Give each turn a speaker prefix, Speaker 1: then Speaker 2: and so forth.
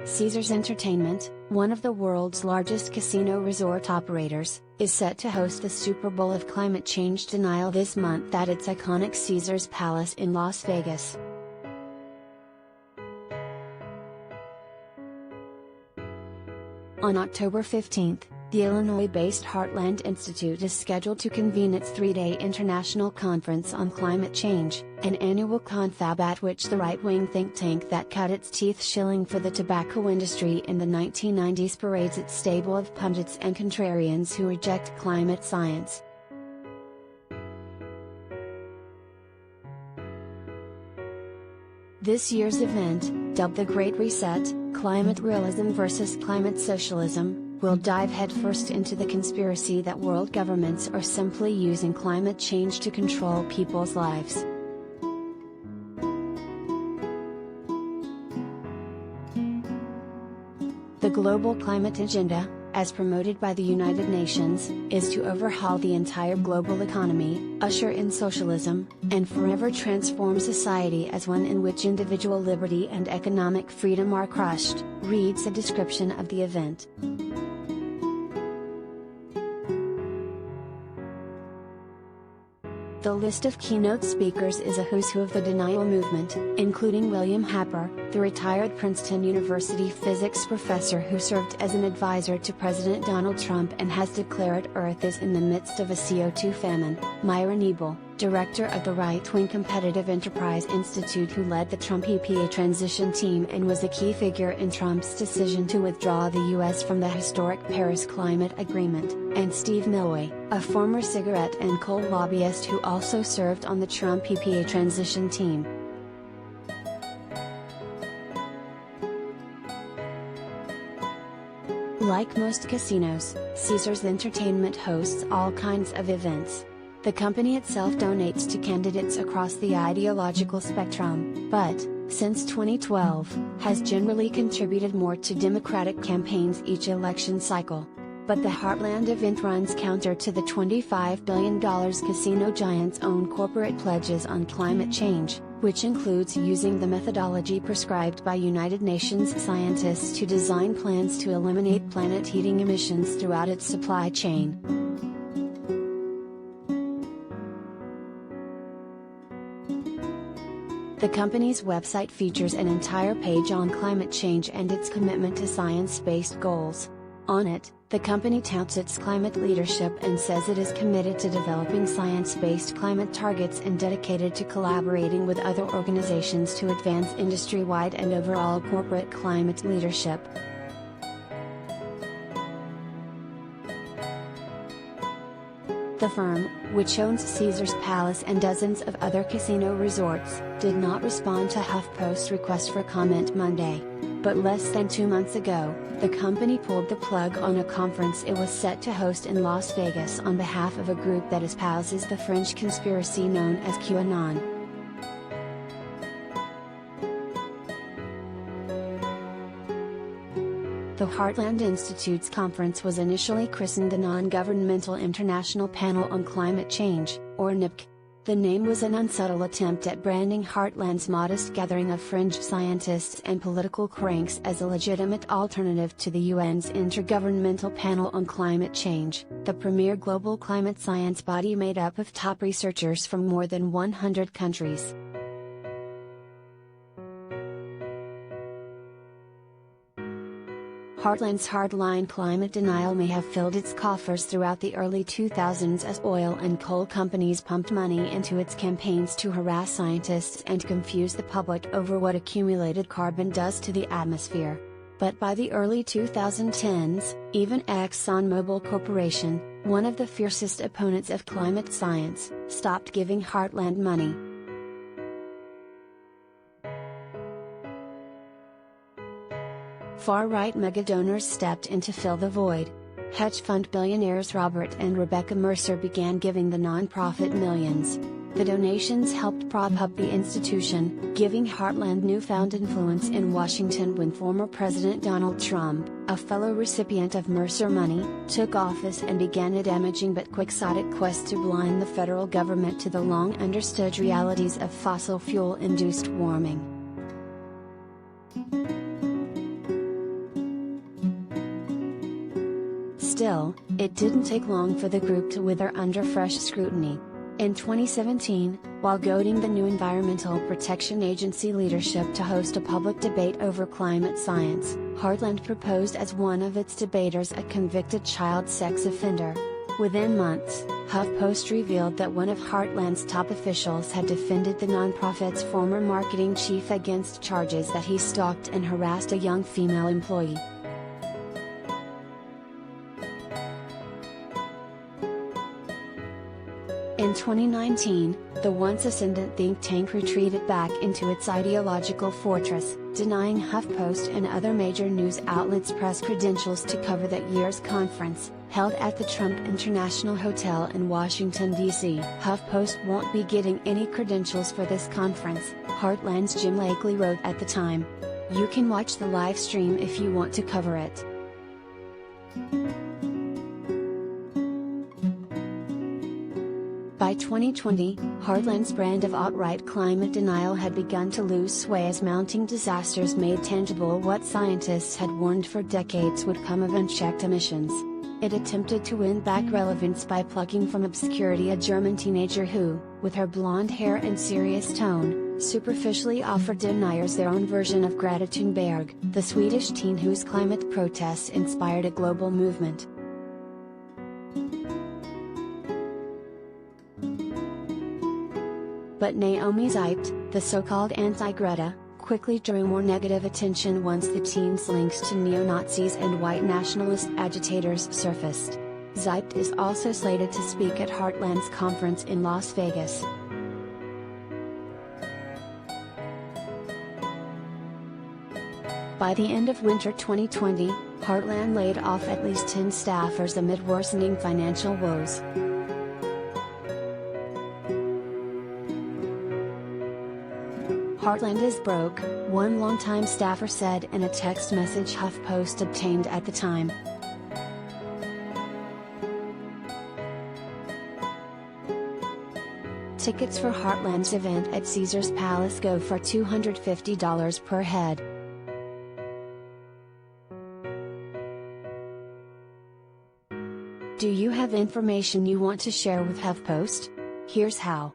Speaker 1: Caesars Entertainment, one of the world's largest casino resort operators, is set to host the Super Bowl of climate change denial this month at its iconic Caesars Palace in Las Vegas. On October 15, the Illinois-based Heartland Institute is scheduled to convene its three-day international conference on climate change, an annual confab at which the right-wing think tank that cut its teeth shilling for the tobacco industry in the 1990s parades its stable of pundits and contrarians who reject climate science. This year's event, dubbed the Great Reset, Climate Realism versus Climate Socialism, will dive headfirst into the conspiracy that world governments are simply using climate change to control people's lives. The global climate agenda, as promoted by the United Nations, is to overhaul the entire global economy, usher in socialism, and forever transform society as one in which individual liberty and economic freedom are crushed, reads a description of the event. The list of keynote speakers is a who's who of the denial movement, including William Happer, the retired Princeton University physics professor who served as an advisor to President Donald Trump and has declared Earth is in the midst of a CO2 famine, Myra Nebel, director of the right-wing Competitive Enterprise Institute who led the Trump EPA transition team and was a key figure in Trump's decision to withdraw the U.S. from the historic Paris Climate Agreement, and Steve Milway, a former cigarette and coal lobbyist who also served on the Trump EPA transition team. Like most casinos, Caesars Entertainment hosts all kinds of events. The company itself donates to candidates across the ideological spectrum, but, since 2012, has generally contributed more to Democratic campaigns each election cycle. But the Heartland event runs counter to the $25 billion casino giant's own corporate pledges on climate change, which includes using the methodology prescribed by United Nations scientists to design plans to eliminate planet heating emissions throughout its supply chain. The company's website features an entire page on climate change and its commitment to science-based goals. On it, the company touts its climate leadership and says it is committed to developing science-based climate targets and dedicated to collaborating with other organizations to advance industry-wide and overall corporate climate leadership. The firm, which owns Caesars Palace and dozens of other casino resorts, did not respond to HuffPost's request for comment Monday. But less than 2 months ago, the company pulled the plug on a conference it was set to host in Las Vegas on behalf of a group that espouses the French conspiracy known as QAnon. The Heartland Institute's conference was initially christened the Non-Governmental International Panel on Climate Change, or NIPC. The name was an unsubtle attempt at branding Heartland's modest gathering of fringe scientists and political cranks as a legitimate alternative to the UN's Intergovernmental Panel on Climate Change, the premier global climate science body made up of top researchers from more than 100 countries. Heartland's hardline climate denial may have filled its coffers throughout the early 2000s as oil and coal companies pumped money into its campaigns to harass scientists and confuse the public over what accumulated carbon does to the atmosphere. But by the early 2010s, even ExxonMobil Corporation, one of the fiercest opponents of climate science, stopped giving Heartland money. Far-right megadonors stepped in to fill the void. Hedge fund billionaires Robert and Rebecca Mercer began giving the nonprofit millions. The donations helped prop up the institution, giving Heartland newfound influence in Washington when former President Donald Trump, a fellow recipient of Mercer money, took office and began a damaging but quixotic quest to blind the federal government to the long-understood realities of fossil fuel-induced warming. Still, it didn't take long for the group to wither under fresh scrutiny. In 2017, while goading the new Environmental Protection Agency leadership to host a public debate over climate science, Heartland proposed as one of its debaters a convicted child sex offender. Within months, HuffPost revealed that one of Heartland's top officials had defended the nonprofit's former marketing chief against charges that he stalked and harassed a young female employee. In 2019, the once ascendant think tank retreated back into its ideological fortress, denying HuffPost and other major news outlets press credentials to cover that year's conference, held at the Trump International Hotel in Washington, D.C. HuffPost won't be getting any credentials for this conference, Heartland's Jim Lakely wrote at the time. You can watch the live stream if you want to cover it. By 2020, Heartland's brand of outright climate denial had begun to lose sway as mounting disasters made tangible what scientists had warned for decades would come of unchecked emissions. It attempted to win back relevance by plucking from obscurity a German teenager who, with her blonde hair and serious tone, superficially offered deniers their own version of Greta Thunberg, the Swedish teen whose climate protests inspired a global movement. But Naomi Zeipt, the so-called anti-Greta, quickly drew more negative attention once the teen's links to neo-Nazis and white nationalist agitators surfaced. Zeipt is also slated to speak at Heartland's conference in Las Vegas. By the end of winter 2020, Heartland laid off at least 10 staffers amid worsening financial woes. Heartland is broke, one longtime staffer said in a text message HuffPost obtained at the time. Tickets for Heartland's event at Caesars Palace go for $250 per head. Do you have information you want to share with HuffPost? Here's how.